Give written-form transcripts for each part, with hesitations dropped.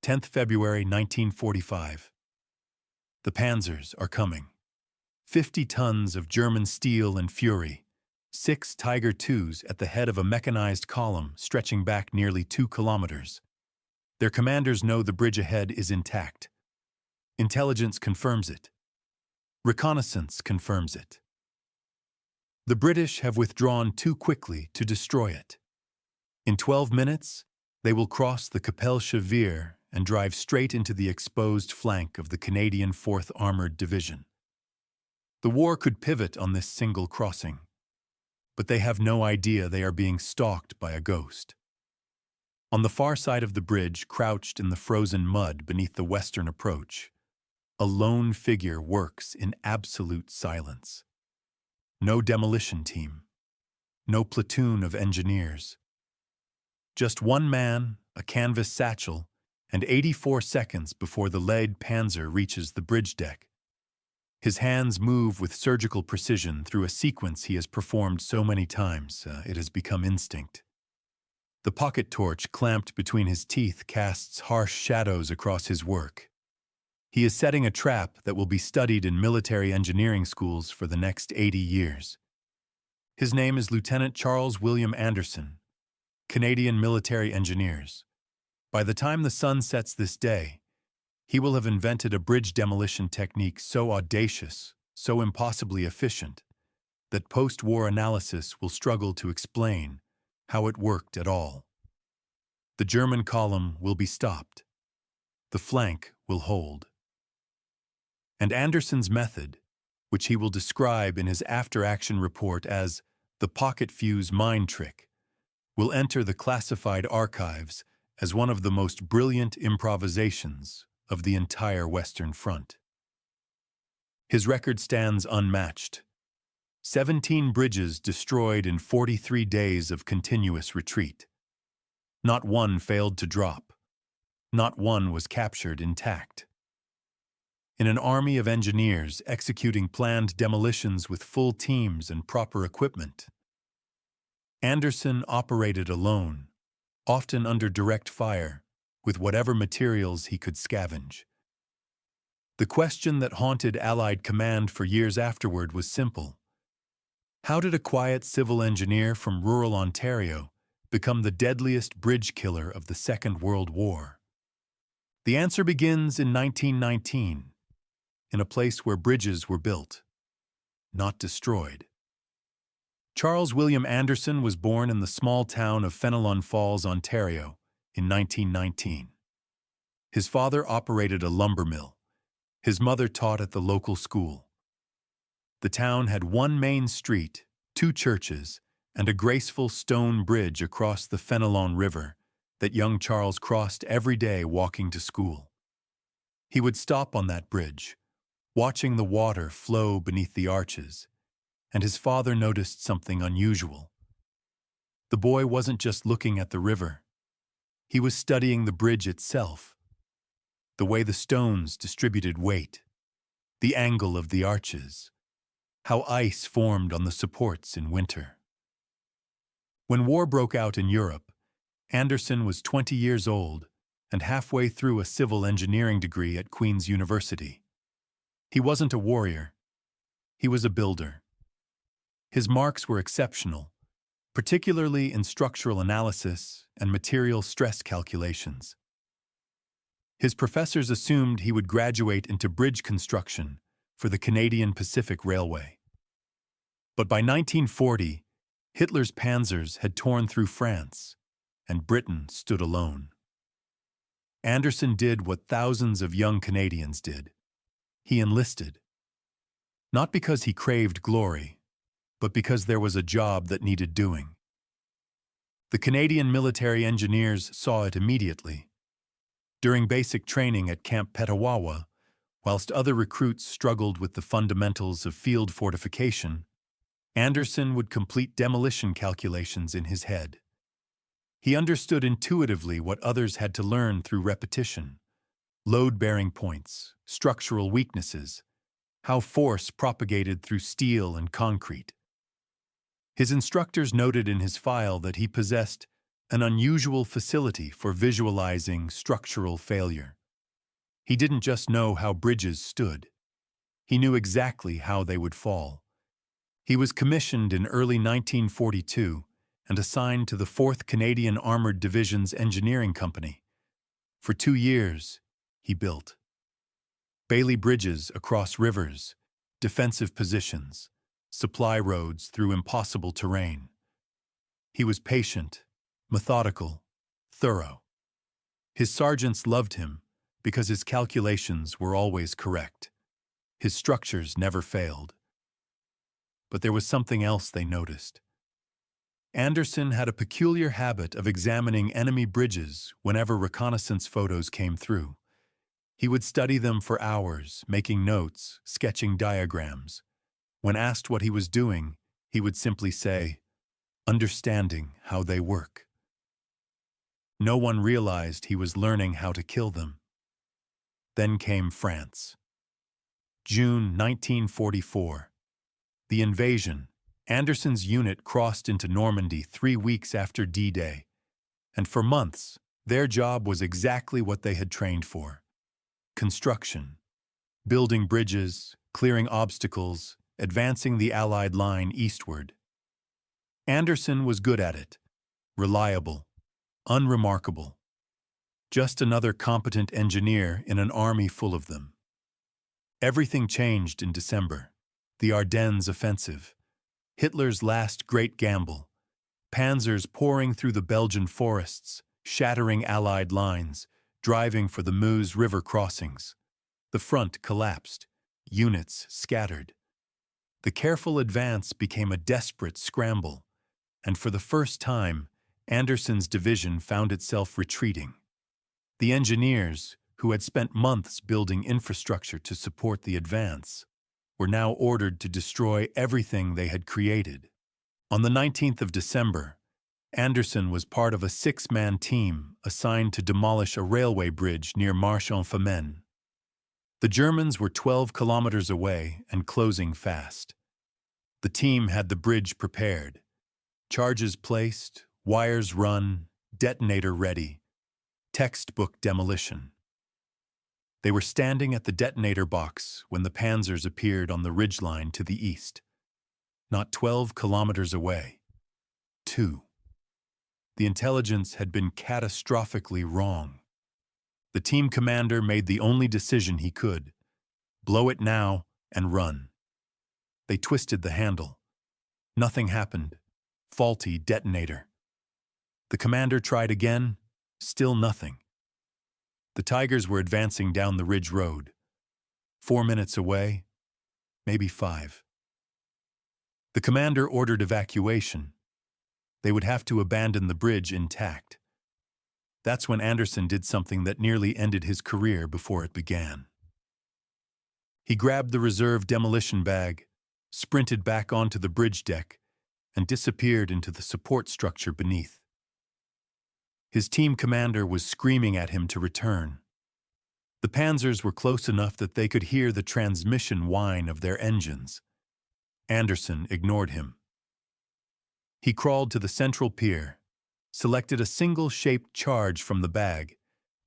10th February 1945. The Panzers are coming. 50 tons of German steel and fury, 6 Tiger IIs at the head of a mechanized column stretching back nearly 2 kilometers. Their commanders know the bridge ahead is intact. Intelligence confirms it. Reconnaissance confirms it. The British have withdrawn too quickly to destroy it. In 12 minutes, they will cross the Capelle Veer and drive straight into the exposed flank of the Canadian 4th Armored Division. The war could pivot on this single crossing, but they have no idea they are being stalked by a ghost. On the far side of the bridge, crouched in the frozen mud beneath the western approach, a lone figure works in absolute silence. No demolition team, no platoon of engineers. Just one man, a canvas satchel, and 84 seconds before the lead Panzer reaches the bridge deck. His hands move with surgical precision through a sequence he has performed so many times, it has become instinct. The pocket torch clamped between his teeth casts harsh shadows across his work. He is setting a trap that will be studied in military engineering schools for the next 80 years. His name is Lieutenant Charles William Anderson, Canadian Military Engineers. By the time the sun sets this day, he will have invented a bridge demolition technique so audacious, so impossibly efficient, that post-war analysis will struggle to explain how it worked at all. The German column will be stopped. The flank will hold. And Anderson's method, which he will describe in his after-action report as the pocket fuse mind trick, will enter the classified archives as one of the most brilliant improvisations of the entire Western Front. His record stands unmatched. 17 bridges destroyed in 43 days of continuous retreat. Not one failed to drop. Not one was captured intact. In an army of engineers executing planned demolitions with full teams and proper equipment, Anderson operated alone, often under direct fire, with whatever materials he could scavenge. The question that haunted Allied command for years afterward was simple. How did a quiet civil engineer from rural Ontario become the deadliest bridge killer of the Second World War? The answer begins in 1919, in a place where bridges were built, not destroyed. Charles William Anderson was born in the small town of Fenelon Falls, Ontario, in 1919. His father operated a lumber mill. His mother taught at the local school. The town had one main street, 2 churches, and a graceful stone bridge across the Fenelon River that young Charles crossed every day walking to school. He would stop on that bridge, watching the water flow beneath the arches, and his father noticed something unusual. The boy wasn't just looking at the river. He was studying the bridge itself, the way the stones distributed weight, the angle of the arches, how ice formed on the supports in winter. When war broke out in Europe, Anderson was 20 years old and halfway through a civil engineering degree at Queen's University. He wasn't a warrior. He was a builder. His marks were exceptional, particularly in structural analysis and material stress calculations. His professors assumed he would graduate into bridge construction for the Canadian Pacific Railway. But by 1940, Hitler's Panzers had torn through France, and Britain stood alone. Anderson did what thousands of young Canadians did. He enlisted. Not because he craved glory, but because there was a job that needed doing. The Canadian military engineers saw it immediately. During basic training at Camp Petawawa, whilst other recruits struggled with the fundamentals of field fortification, Anderson would complete demolition calculations in his head. He understood intuitively what others had to learn through repetition: load-bearing points, structural weaknesses, how force propagated through steel and concrete. His instructors noted in his file that he possessed an unusual facility for visualizing structural failure. He didn't just know how bridges stood. He knew exactly how they would fall. He was commissioned in early 1942 and assigned to the 4th Canadian Armored Division's engineering company. For 2 years, he built Bailey bridges across rivers, defensive positions, supply roads through impossible terrain. He was patient, methodical, thorough. His sergeants loved him because his calculations were always correct. His structures never failed. But there was something else they noticed. Anderson had a peculiar habit of examining enemy bridges whenever reconnaissance photos came through. He would study them for hours, making notes, sketching diagrams. When asked what he was doing, he would simply say, "Understanding how they work." No one realized he was learning how to kill them. Then came France. June 1944. The invasion. Anderson's unit crossed into Normandy 3 weeks after D-Day, and for months, their job was exactly what they had trained for. Construction. Building bridges, clearing obstacles, advancing the Allied line eastward. Anderson was good at it, reliable, unremarkable. Just another competent engineer in an army full of them. Everything changed in December. The Ardennes offensive. Hitler's last great gamble. Panzers pouring through the Belgian forests, shattering Allied lines, driving for the Meuse River crossings. The front collapsed. Units scattered. The careful advance became a desperate scramble, and for the first time, Anderson's division found itself retreating. The engineers, who had spent months building infrastructure to support the advance, were now ordered to destroy everything they had created. On the 19th of December, Anderson was part of a 6-man team assigned to demolish a railway bridge near Marche-en-Famenne. The Germans were 12 kilometers away and closing fast. The team had the bridge prepared, charges placed, wires run, detonator ready. Textbook demolition. They were standing at the detonator box when the Panzers appeared on the ridgeline to the east. Not 12 kilometers away. 2. The intelligence had been catastrophically wrong. The team commander made the only decision he could: blow it now and run. They twisted the handle. Nothing happened. Faulty detonator. The commander tried again. Still nothing. The Tigers were advancing down the ridge road. 4 minutes away, maybe 5. The commander ordered evacuation. They would have to abandon the bridge intact. That's when Anderson did something that nearly ended his career before it began. He grabbed the reserve demolition bag, sprinted back onto the bridge deck, and disappeared into the support structure beneath. His team commander was screaming at him to return. The Panzers were close enough that they could hear the transmission whine of their engines. Anderson ignored him. He crawled to the central pier, selected a single-shaped charge from the bag,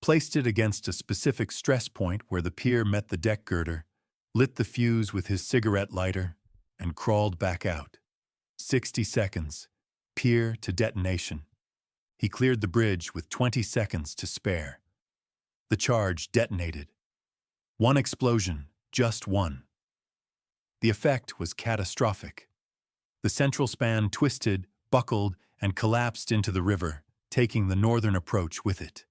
placed it against a specific stress point where the pier met the deck girder, lit the fuse with his cigarette lighter, and crawled back out. 60 seconds, pier to detonation. He cleared the bridge with 20 seconds to spare. The charge detonated. One explosion, just one. The effect was catastrophic. The central span twisted, buckled, and collapsed into the river, taking the northern approach with it.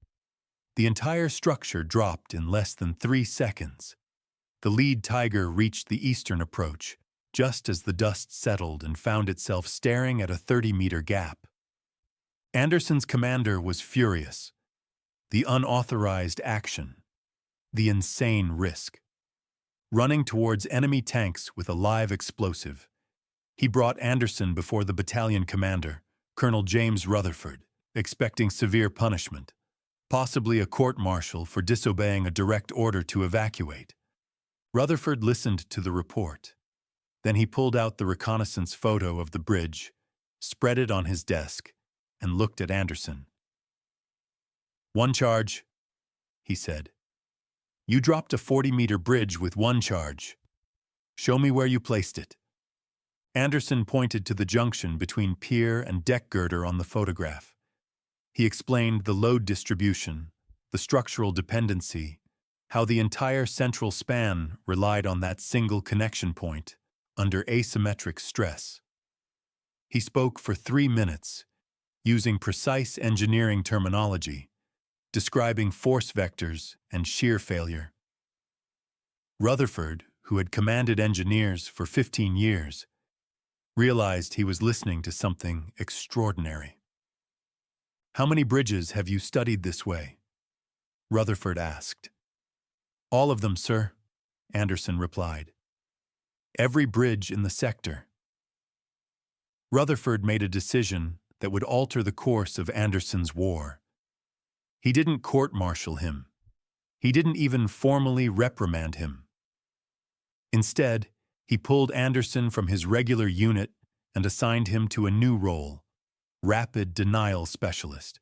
The entire structure dropped in less than 3 seconds. The lead Tiger reached the eastern approach, just as the dust settled and found itself staring at a 30-meter gap. Anderson's commander was furious. The unauthorized action. The insane risk. Running towards enemy tanks with a live explosive, he brought Anderson before the battalion commander, Colonel James Rutherford, expecting severe punishment, possibly a court-martial for disobeying a direct order to evacuate. Rutherford listened to the report. Then he pulled out the reconnaissance photo of the bridge, spread it on his desk, and looked at Anderson. "One charge," he said. "You dropped a 40-meter bridge with one charge. Show me where you placed it." Anderson pointed to the junction between pier and deck girder on the photograph. He explained the load distribution, the structural dependency, how the entire central span relied on that single connection point under asymmetric stress. He spoke for 3 minutes, using precise engineering terminology, describing force vectors and shear failure. Rutherford, who had commanded engineers for 15 years, realized he was listening to something extraordinary. "How many bridges have you studied this way?" Rutherford asked. "All of them, sir," Anderson replied. "Every bridge in the sector." Rutherford made a decision that would alter the course of Anderson's war. He didn't court-martial him. He didn't even formally reprimand him. Instead, he pulled Anderson from his regular unit and assigned him to a new role, rapid denial specialist.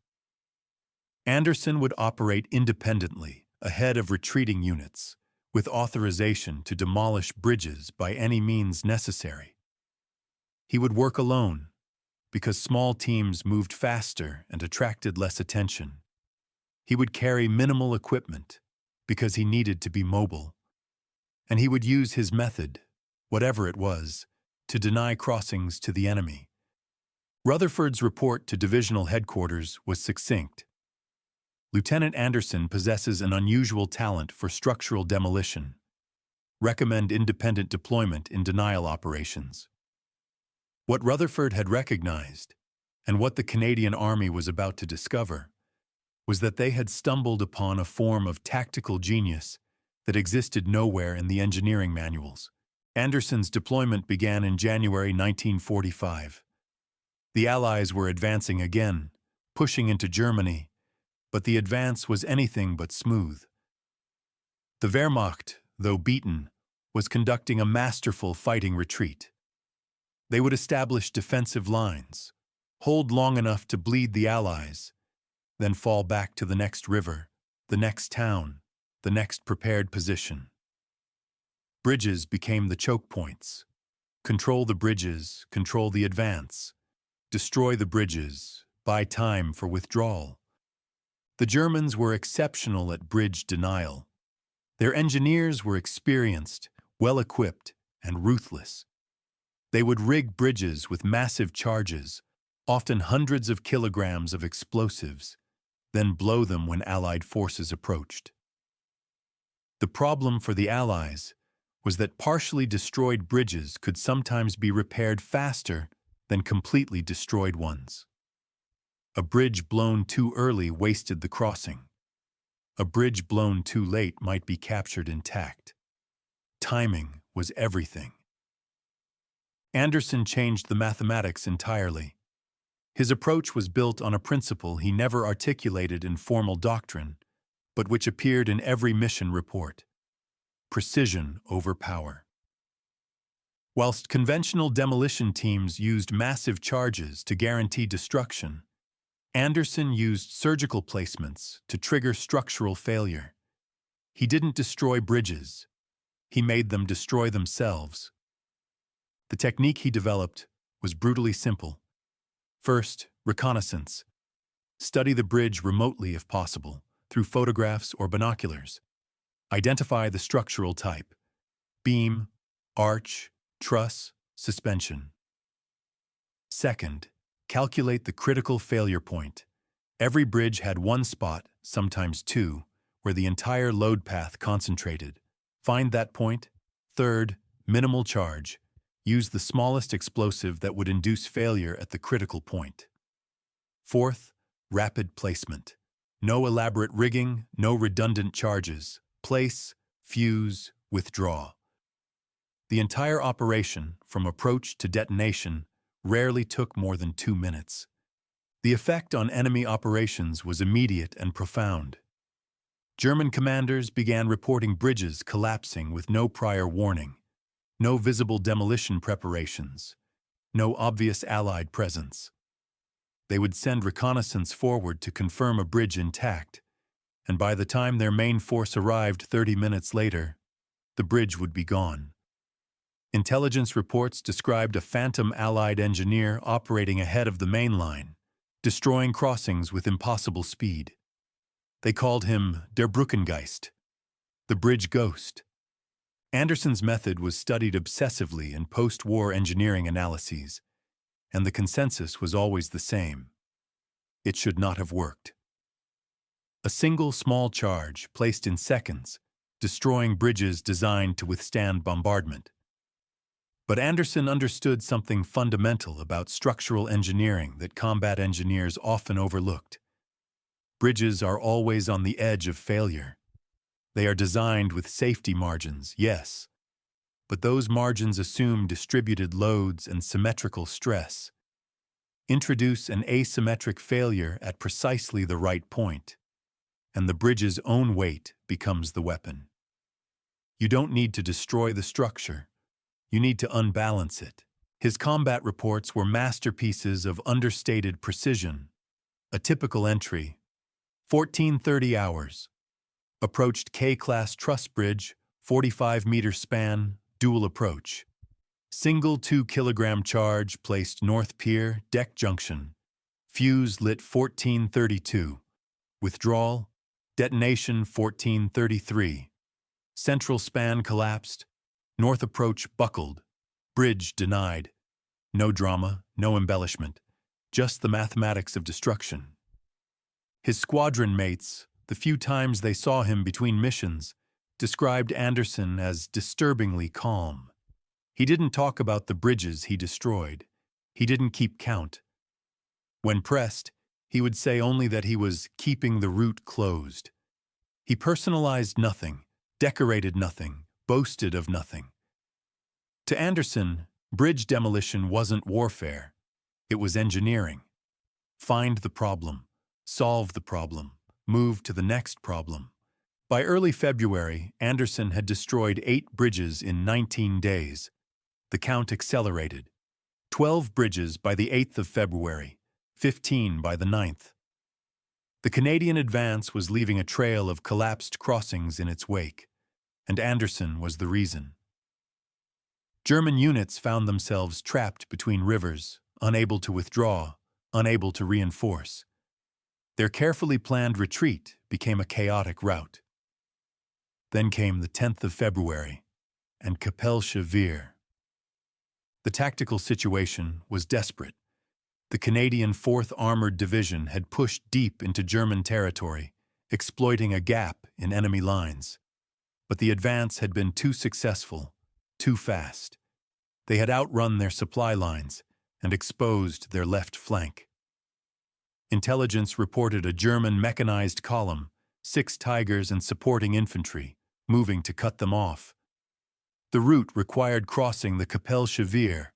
Anderson would operate independently, ahead of retreating units, with authorization to demolish bridges by any means necessary. He would work alone, because small teams moved faster and attracted less attention. He would carry minimal equipment, because he needed to be mobile. And he would use his method, whatever it was, to deny crossings to the enemy. Rutherford's report to divisional headquarters was succinct. "Lieutenant Anderson possesses an unusual talent for structural demolition. Recommend independent deployment in denial operations." What Rutherford had recognized, and what the Canadian Army was about to discover, was that they had stumbled upon a form of tactical genius that existed nowhere in the engineering manuals. Anderson's deployment began in January 1945. The Allies were advancing again, pushing into Germany, but the advance was anything but smooth. The Wehrmacht, though beaten, was conducting a masterful fighting retreat. They would establish defensive lines, hold long enough to bleed the Allies, then fall back to the next river, the next town, the next prepared position. Bridges became the choke points. Control the bridges, control the advance. Destroy the bridges, buy time for withdrawal. The Germans were exceptional at bridge denial. Their engineers were experienced, well-equipped, and ruthless. They would rig bridges with massive charges, often hundreds of kilograms of explosives, then blow them when Allied forces approached. The problem for the Allies was that partially destroyed bridges could sometimes be repaired faster than completely destroyed ones. A bridge blown too early wasted the crossing. A bridge blown too late might be captured intact. Timing was everything. Anderson changed the mathematics entirely. His approach was built on a principle he never articulated in formal doctrine, but which appeared in every mission report: precision over power. Whilst conventional demolition teams used massive charges to guarantee destruction, Anderson used surgical placements to trigger structural failure. He didn't destroy bridges. He made them destroy themselves. The technique he developed was brutally simple. First, reconnaissance. Study the bridge remotely if possible, through photographs or binoculars. Identify the structural type: beam, arch, truss, suspension. Second, calculate the critical failure point. Every bridge had one spot, sometimes two, where the entire load path concentrated. Find that point. Third, minimal charge. Use the smallest explosive that would induce failure at the critical point. Fourth, rapid placement. No elaborate rigging, no redundant charges. Place, fuse, withdraw. The entire operation, from approach to detonation, rarely took more than 2 minutes. The effect on enemy operations was immediate and profound. German commanders began reporting bridges collapsing with no prior warning, no visible demolition preparations, no obvious Allied presence. They would send reconnaissance forward to confirm a bridge intact, and by the time their main force arrived 30 minutes later, the bridge would be gone. Intelligence reports described a phantom Allied engineer operating ahead of the main line, destroying crossings with impossible speed. They called him Der Brückengeist, the bridge ghost. Anderson's method was studied obsessively in post-war engineering analyses, and the consensus was always the same. It should not have worked. A single small charge placed in seconds, destroying bridges designed to withstand bombardment. But Anderson understood something fundamental about structural engineering that combat engineers often overlooked. Bridges are always on the edge of failure. They are designed with safety margins, yes, but those margins assume distributed loads and symmetrical stress. Introduce an asymmetric failure at precisely the right point, and the bridge's own weight becomes the weapon. You don't need to destroy the structure. You need to unbalance it. His combat reports were masterpieces of understated precision. A typical entry: 14:30 hours. Approached K-class truss bridge, 45-meter span, dual approach. Single 2-kilogram charge placed North Pier, deck junction. Fuse lit 14:32. Withdrawal, detonation 14:33. Central span collapsed. North approach buckled. Bridge denied. No drama, no embellishment. Just the mathematics of destruction. His squadron mates, the few times they saw him between missions, described Anderson as disturbingly calm. He didn't talk about the bridges he destroyed. He didn't keep count. When pressed, he would say only that he was keeping the route closed. He personalized nothing, decorated nothing, boasted of nothing. To Anderson, bridge demolition wasn't warfare. It was engineering. Find the problem, solve the problem, move to the next problem. By early February, Anderson had destroyed 8 bridges in 19 days. The count accelerated. 12 bridges by the 8th of February, 15 by the 9th. The Canadian advance was leaving a trail of collapsed crossings in its wake, and Anderson was the reason. German units found themselves trapped between rivers, unable to withdraw, unable to reinforce. Their carefully planned retreat became a chaotic rout. Then came the 10th of February, and Kapellsche Wehr. The tactical situation was desperate. The Canadian 4th Armored Division had pushed deep into German territory, exploiting a gap in enemy lines. But the advance had been too successful, too fast. They had outrun their supply lines and exposed their left flank. Intelligence reported a German mechanized column, 6 Tigers and supporting infantry, moving to cut them off. The route required crossing the Kapellsche Wehr,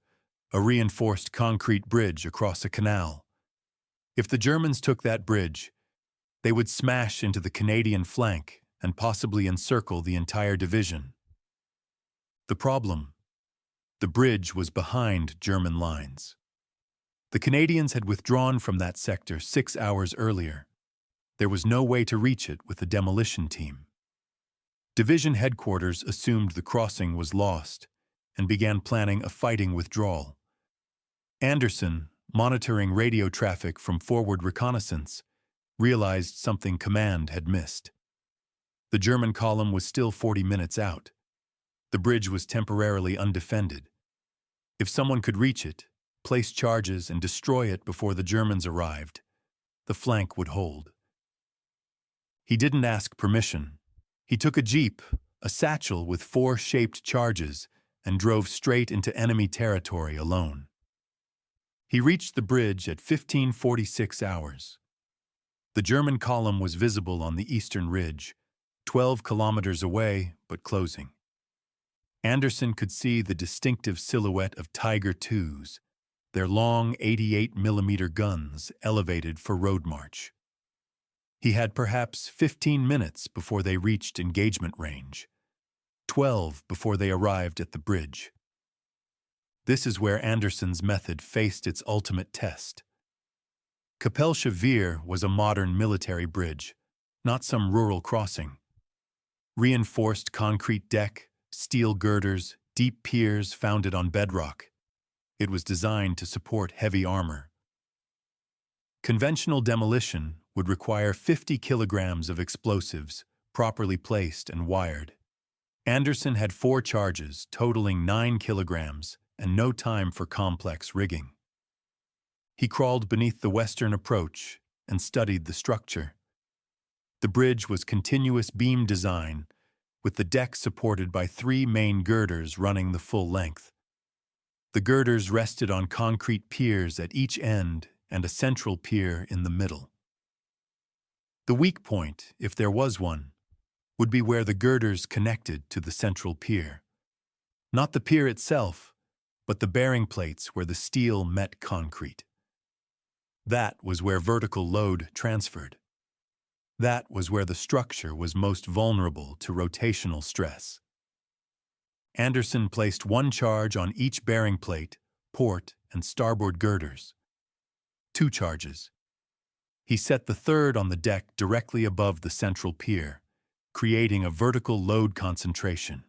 a reinforced concrete bridge across a canal. If the Germans took that bridge, they would smash into the Canadian flank and possibly encircle the entire division. The problem: the bridge was behind German lines. The Canadians had withdrawn from that sector 6 hours earlier. There was no way to reach it with a demolition team. Division headquarters assumed the crossing was lost and began planning a fighting withdrawal. Anderson, monitoring radio traffic from forward reconnaissance, realized something command had missed. The German column was still 40 minutes out. The bridge was temporarily undefended. If someone could reach it, place charges and destroy it before the Germans arrived, the flank would hold. He didn't ask permission. He took a jeep, a satchel with 4 shaped charges, and drove straight into enemy territory alone. He reached the bridge at 15:46 hours. The German column was visible on the eastern ridge, 12 kilometers away, but closing. Anderson could see the distinctive silhouette of Tiger IIs, their long 88mm guns elevated for road march. He had perhaps 15 minutes before they reached engagement range, 12 before they arrived at the bridge. This is where Anderson's method faced its ultimate test. Capelle-Chavir was a modern military bridge, not some rural crossing. Reinforced concrete deck, steel girders, deep piers founded on bedrock. It was designed to support heavy armor. Conventional demolition would require 50 kilograms of explosives, properly placed and wired. Anderson had 4 charges, totaling 9 kilograms, and no time for complex rigging. He crawled beneath the western approach and studied the structure. The bridge was continuous beam design, with the deck supported by 3 main girders running the full length. The girders rested on concrete piers at each end and a central pier in the middle. The weak point, if there was one, would be where the girders connected to the central pier. Not the pier itself, but the bearing plates where the steel met concrete. That was where vertical load transferred. That was where the structure was most vulnerable to rotational stress. Anderson placed 1 charge on each bearing plate, port, and starboard girders. 2 charges. He set the third on the deck directly above the central pier, creating a vertical load concentration.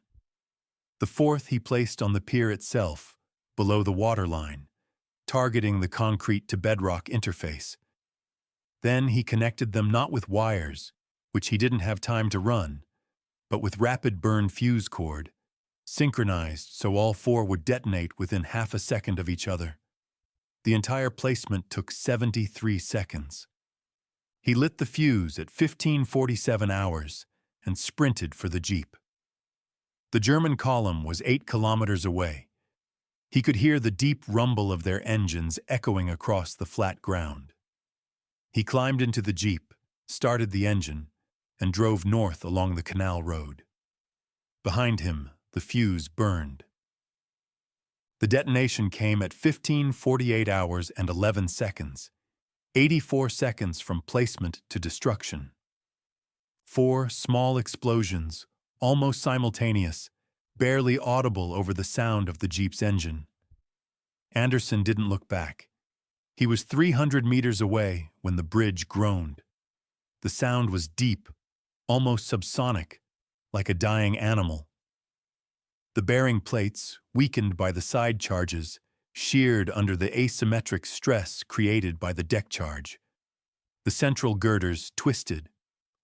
The 4th he placed on the pier itself, below the waterline, targeting the concrete to bedrock interface. Then he connected them not with wires, which he didn't have time to run, but with rapid burn fuse cord, synchronized so all 4 would detonate within half a second of each other. The entire placement took 73 seconds. He lit the fuse at 15:47 hours and sprinted for the jeep. The German column was 8 kilometers away. He could hear the deep rumble of their engines echoing across the flat ground. He climbed into the jeep, started the engine, and drove north along the canal road. Behind him, the fuse burned. The detonation came at 15:48 hours and 11 seconds, 84 seconds from placement to destruction. 4 small explosions, almost simultaneous, barely audible over the sound of the jeep's engine. Anderson didn't look back. He was 300 meters away when the bridge groaned. The sound was deep, almost subsonic, like a dying animal. The bearing plates, weakened by the side charges, sheared under the asymmetric stress created by the deck charge. The central girders twisted,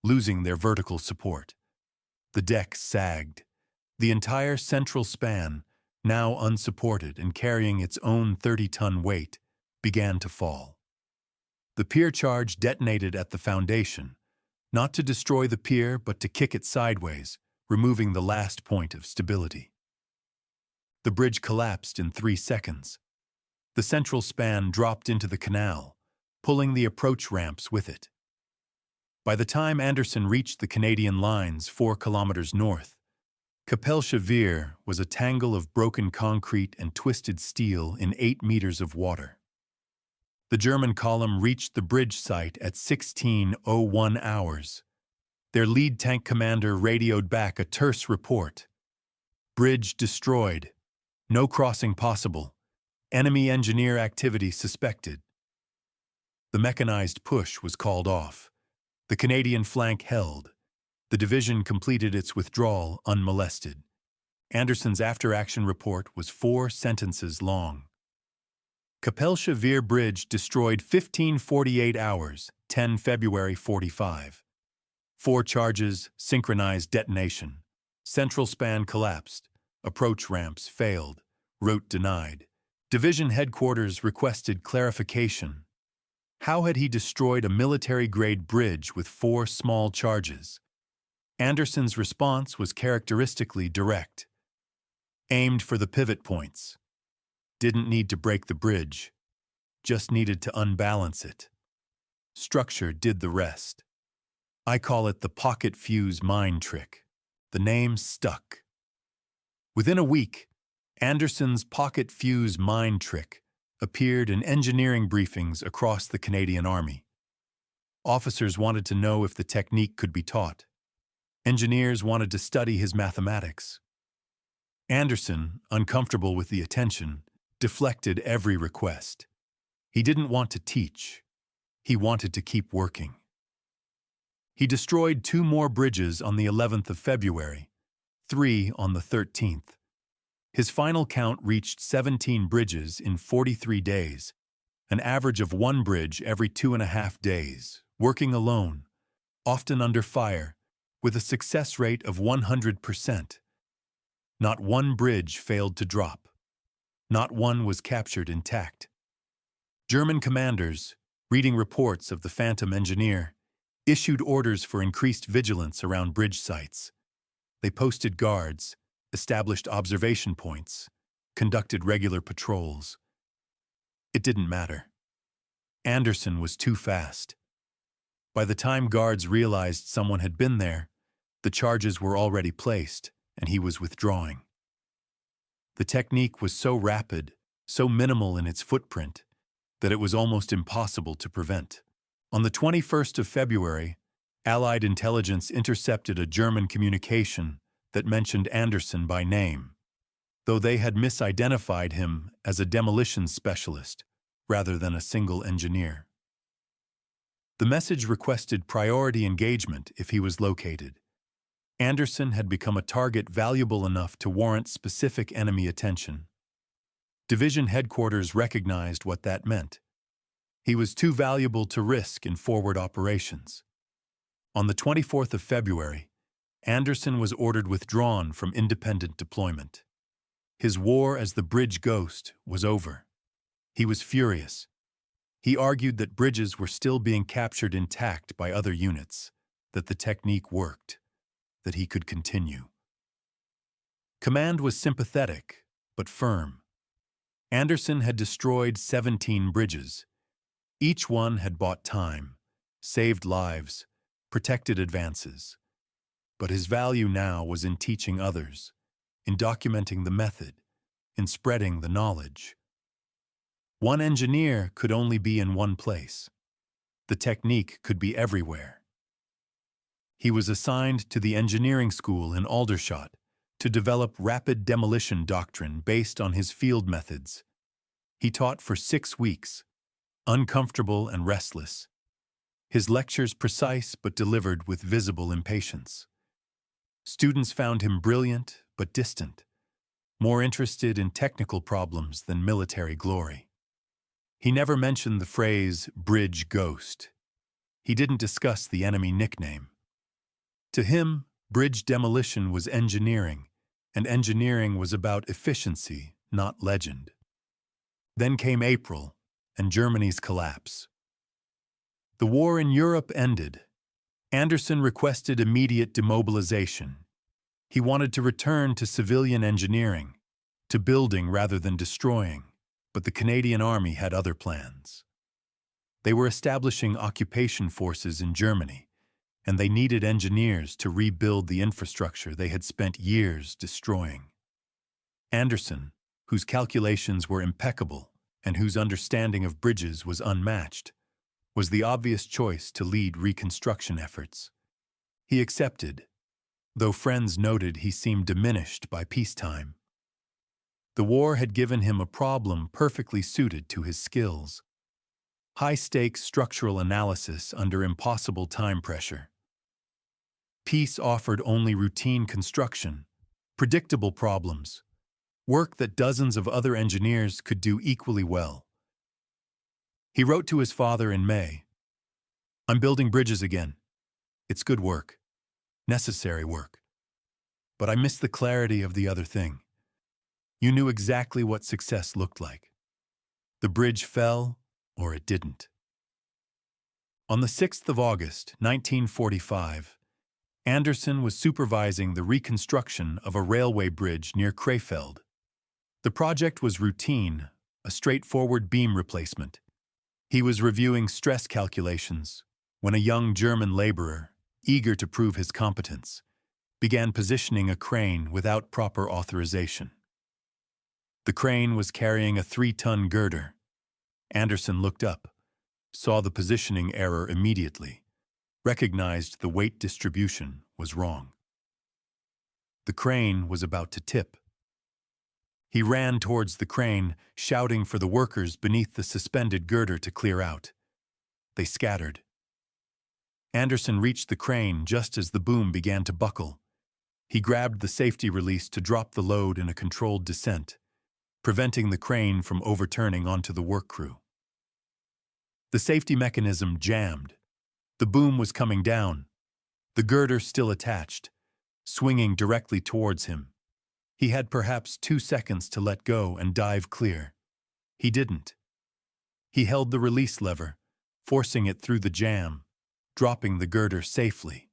losing their vertical support. The deck sagged. The entire central span, now unsupported and carrying its own 30-ton weight, began to fall. The pier charge detonated at the foundation, not to destroy the pier but to kick it sideways, removing the last point of stability. The bridge collapsed in 3 seconds. The central span dropped into the canal, pulling the approach ramps with it. By the time Anderson reached the Canadian lines 4 kilometers north, Capelle-Chavir was a tangle of broken concrete and twisted steel in 8 meters of water. The German column reached the bridge site at 16:01 hours. Their lead tank commander radioed back a terse report. Bridge destroyed. No crossing possible. Enemy engineer activity suspected. The mechanized push was called off. The Canadian flank held. The division completed its withdrawal unmolested. Anderson's after-action report was 4 sentences long. Capelle-Chavir Bridge destroyed 15:48 hours, 10 February 45. 4 charges, synchronized detonation. Central span collapsed. Approach ramps failed. Route denied. Division headquarters requested clarification. How had he destroyed a military-grade bridge with 4 small charges? Anderson's response was characteristically direct. Aimed for the pivot points. Didn't need to break the bridge. Just needed to unbalance it. Structure did the rest. I call it the pocket fuse mine trick. The name stuck. Within a week, Anderson's pocket fuse mine trick appeared in engineering briefings across the Canadian Army. Officers wanted to know if the technique could be taught. Engineers wanted to study his mathematics. Anderson, uncomfortable with the attention, deflected every request. He didn't want to teach. He wanted to keep working. He destroyed 2 more bridges on the 11th of February, 3 on the 13th. His final count reached 17 bridges in 43 days, an average of 1 bridge every 2.5 days, working alone, often under fire, with a success rate of 100%. Not one bridge failed to drop. Not one was captured intact. German commanders, reading reports of the Phantom Engineer, issued orders for increased vigilance around bridge sites. They posted guards, established observation points, conducted regular patrols. It didn't matter. Anderson was too fast. By the time guards realized someone had been there, the charges were already placed, and he was withdrawing. The technique was so rapid, so minimal in its footprint, that it was almost impossible to prevent. On the 21st of February, Allied intelligence intercepted a German communication that mentioned Anderson by name, though they had misidentified him as a demolition specialist rather than a single engineer. The message requested priority engagement if he was located. Anderson had become a target valuable enough to warrant specific enemy attention. Division headquarters recognized what that meant. He was too valuable to risk in forward operations. On the 24th of February, Anderson was ordered withdrawn from independent deployment. His war as the bridge ghost was over. He was furious. He argued that bridges were still being captured intact by other units, that the technique worked, that he could continue. Command was sympathetic, but firm. Anderson had destroyed 17 bridges. Each one had bought time, saved lives, protected advances. But his value now was in teaching others, in documenting the method, in spreading the knowledge. One engineer could only be in one place. The technique could be everywhere. He was assigned to the engineering school in Aldershot to develop rapid demolition doctrine based on his field methods. He taught for 6 weeks, uncomfortable and restless. His lectures precise but delivered with visible impatience. Students found him brilliant but distant, more interested in technical problems than military glory. He never mentioned the phrase bridge ghost. He didn't discuss the enemy nickname. To him, bridge demolition was engineering, and engineering was about efficiency, not legend. Then came April, and Germany's collapse. The war in Europe ended. Anderson requested immediate demobilization. He wanted to return to civilian engineering, to building rather than destroying, but the Canadian Army had other plans. They were establishing occupation forces in Germany, and they needed engineers to rebuild the infrastructure they had spent years destroying. Anderson, whose calculations were impeccable and whose understanding of bridges was unmatched, was the obvious choice to lead reconstruction efforts. He accepted, though friends noted he seemed diminished by peacetime. The war had given him a problem perfectly suited to his skills: high-stakes structural analysis under impossible time pressure. Peace offered only routine construction, predictable problems, work that dozens of other engineers could do equally well. He wrote to his father in May, "I'm building bridges again. It's good work, necessary work. But I miss the clarity of the other thing. You knew exactly what success looked like. The bridge fell, or it didn't." On the 6th of August, 1945, Anderson was supervising the reconstruction of a railway bridge near Krefeld. The project was routine, a straightforward beam replacement. He was reviewing stress calculations when a young German laborer, eager to prove his competence, began positioning a crane without proper authorization. The crane was carrying a 3-ton girder. Anderson looked up, saw the positioning error immediately, recognized the weight distribution was wrong. The crane was about to tip. He ran towards the crane, shouting for the workers beneath the suspended girder to clear out. They scattered. Anderson reached the crane just as the boom began to buckle. He grabbed the safety release to drop the load in a controlled descent, preventing the crane from overturning onto the work crew. The safety mechanism jammed. The boom was coming down, the girder still attached, swinging directly towards him. He had perhaps 2 seconds to let go and dive clear. He didn't. He held the release lever, forcing it through the jam, dropping the girder safely.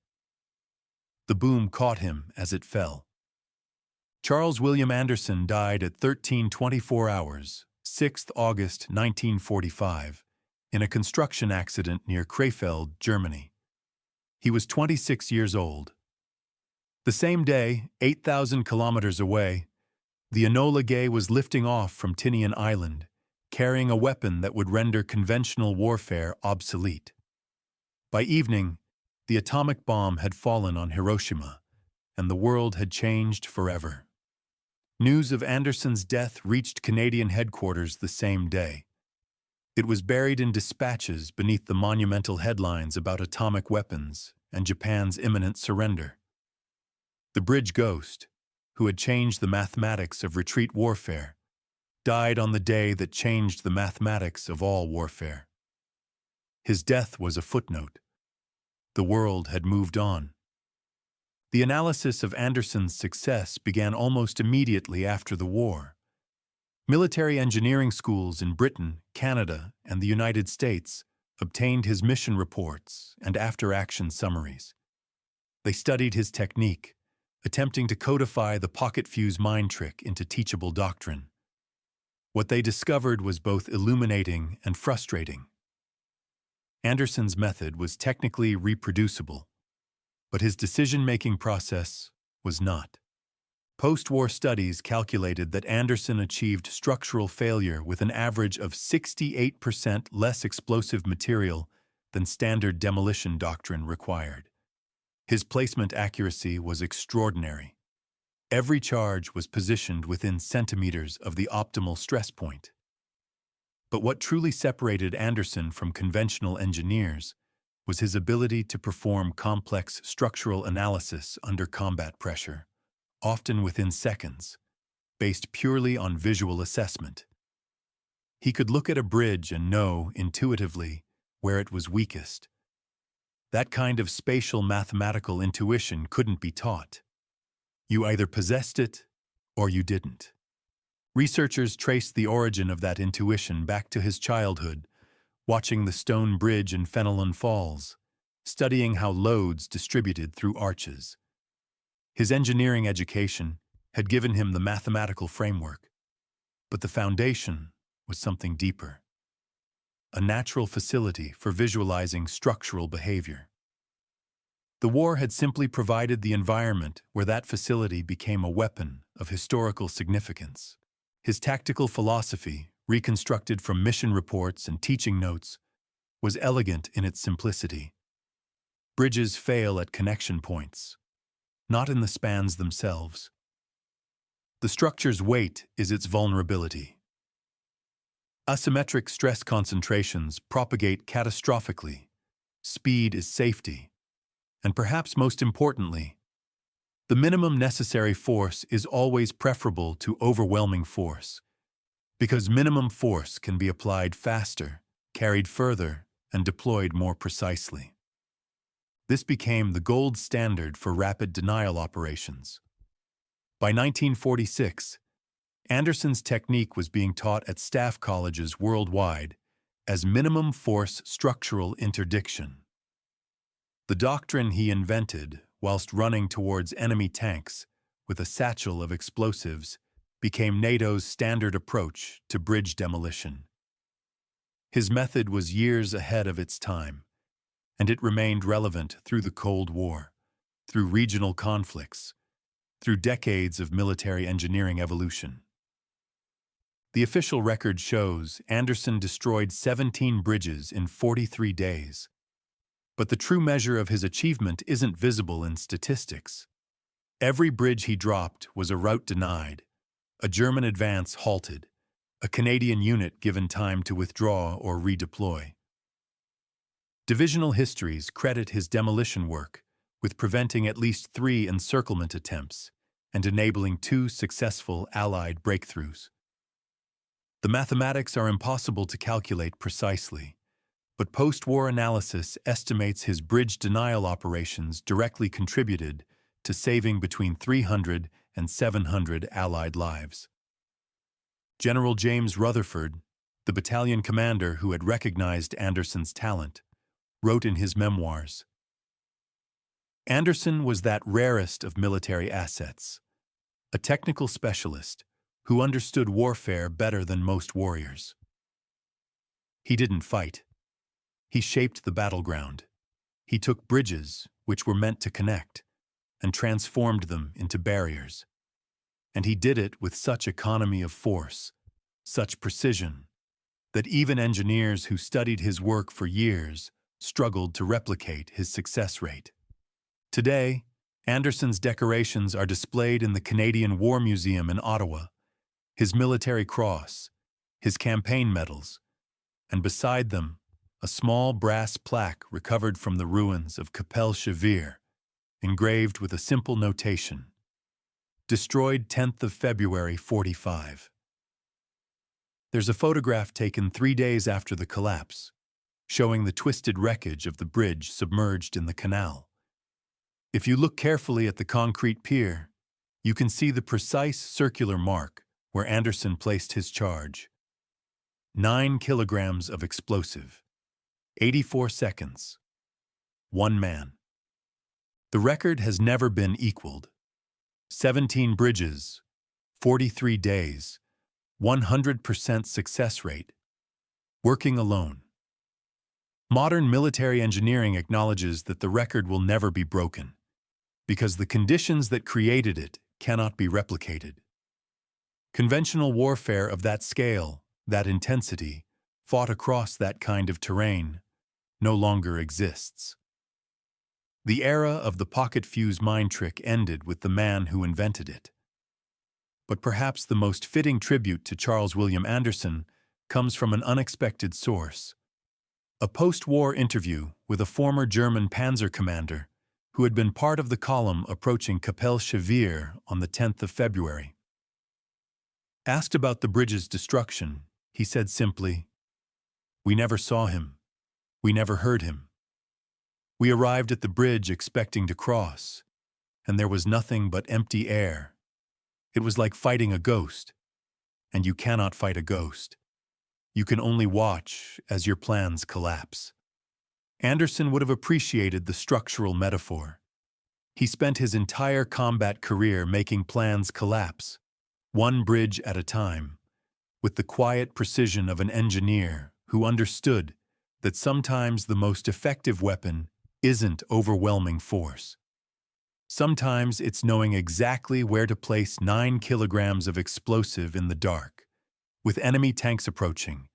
The boom caught him as it fell. Charles William Anderson died at 13:24 hours, 6th August 1945, in a construction accident near Krefeld, Germany. He was 26 years old. The same day, 8,000 kilometers away, the Enola Gay was lifting off from Tinian Island, carrying a weapon that would render conventional warfare obsolete. By evening, the atomic bomb had fallen on Hiroshima, and the world had changed forever. News of Anderson's death reached Canadian headquarters the same day. It was buried in dispatches beneath the monumental headlines about atomic weapons and Japan's imminent surrender. The bridge ghost, who had changed the mathematics of retreat warfare, died on the day that changed the mathematics of all warfare. His death was a footnote. The world had moved on. The analysis of Anderson's success began almost immediately after the war. Military engineering schools in Britain, Canada, and the United States obtained his mission reports and after-action summaries. They studied his technique, attempting to codify the pocket fuse mind trick into teachable doctrine. What they discovered was both illuminating and frustrating. Anderson's method was technically reproducible, but his decision-making process was not. Post-war studies calculated that Anderson achieved structural failure with an average of 68% less explosive material than standard demolition doctrine required. His placement accuracy was extraordinary. Every charge was positioned within centimeters of the optimal stress point. But what truly separated Anderson from conventional engineers was his ability to perform complex structural analysis under combat pressure, often within seconds, based purely on visual assessment. He could look at a bridge and know, intuitively, where it was weakest. That kind of spatial mathematical intuition couldn't be taught. You either possessed it or you didn't. Researchers traced the origin of that intuition back to his childhood, watching the stone bridge in Fenelon Falls, studying how loads distributed through arches. His engineering education had given him the mathematical framework, but the foundation was something deeper. A natural facility for visualizing structural behavior. The war had simply provided the environment where that facility became a weapon of historical significance. His tactical philosophy, reconstructed from mission reports and teaching notes, was elegant in its simplicity. Bridges fail at connection points, not in the spans themselves. The structure's weight is its vulnerability. Asymmetric stress concentrations propagate catastrophically. Speed is safety. And perhaps most importantly, the minimum necessary force is always preferable to overwhelming force, because minimum force can be applied faster, carried further, and deployed more precisely. This became the gold standard for rapid denial operations. By 1946, Anderson's technique was being taught at staff colleges worldwide as minimum force structural interdiction. The doctrine he invented whilst running towards enemy tanks with a satchel of explosives became NATO's standard approach to bridge demolition. His method was years ahead of its time, and it remained relevant through the Cold War, through regional conflicts, through decades of military engineering evolution. The official record shows Anderson destroyed 17 bridges in 43 days. But the true measure of his achievement isn't visible in statistics. Every bridge he dropped was a route denied, a German advance halted, a Canadian unit given time to withdraw or redeploy. Divisional histories credit his demolition work with preventing at least 3 encirclement attempts and enabling 2 successful Allied breakthroughs. The mathematics are impossible to calculate precisely, but post-war analysis estimates his bridge denial operations directly contributed to saving between 300 and 700 Allied lives. General James Rutherford, the battalion commander who had recognized Anderson's talent, wrote in his memoirs, "Anderson was that rarest of military assets, a technical specialist who understood warfare better than most warriors. He didn't fight. He shaped the battleground. He took bridges, which were meant to connect, and transformed them into barriers. And he did it with such economy of force, such precision, that even engineers who studied his work for years struggled to replicate his success rate." Today, Anderson's decorations are displayed in the Canadian War Museum in Ottawa, his military cross, his campaign medals, and beside them, a small brass plaque recovered from the ruins of Capelle-Chevire, engraved with a simple notation, "Destroyed 10th of February, 45. There's a photograph taken 3 days after the collapse, showing the twisted wreckage of the bridge submerged in the canal. If you look carefully at the concrete pier, you can see the precise circular mark where Anderson placed his charge. 9 kilograms of explosive, 84 seconds, 1 man. The record has never been equaled. 17 bridges, 43 days, 100% success rate, working alone. Modern military engineering acknowledges that the record will never be broken, because the conditions that created it cannot be replicated. Conventional warfare of that scale, that intensity, fought across that kind of terrain, no longer exists. The era of the pocket fuse mine trick ended with the man who invented it. But perhaps the most fitting tribute to Charles William Anderson comes from an unexpected source. A post-war interview with a former German Panzer commander who had been part of the column approaching Capelle-Chevire on the 10th of February. Asked about the bridge's destruction, he said simply, "We never saw him. We never heard him. We arrived at the bridge expecting to cross, and there was nothing but empty air. It was like fighting a ghost, and you cannot fight a ghost. You can only watch as your plans collapse." Anderson would have appreciated the structural metaphor. He spent his entire combat career making plans collapse, one bridge at a time, with the quiet precision of an engineer who understood that sometimes the most effective weapon isn't overwhelming force. Sometimes it's knowing exactly where to place 9 kilograms of explosive in the dark, with enemy tanks approaching,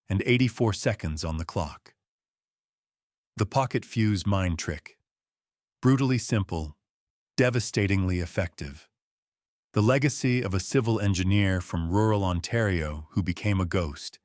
and 84 seconds on the clock. The pocket fuse mine trick. Brutally simple, devastatingly effective. The legacy of a civil engineer from rural Ontario who became a ghost,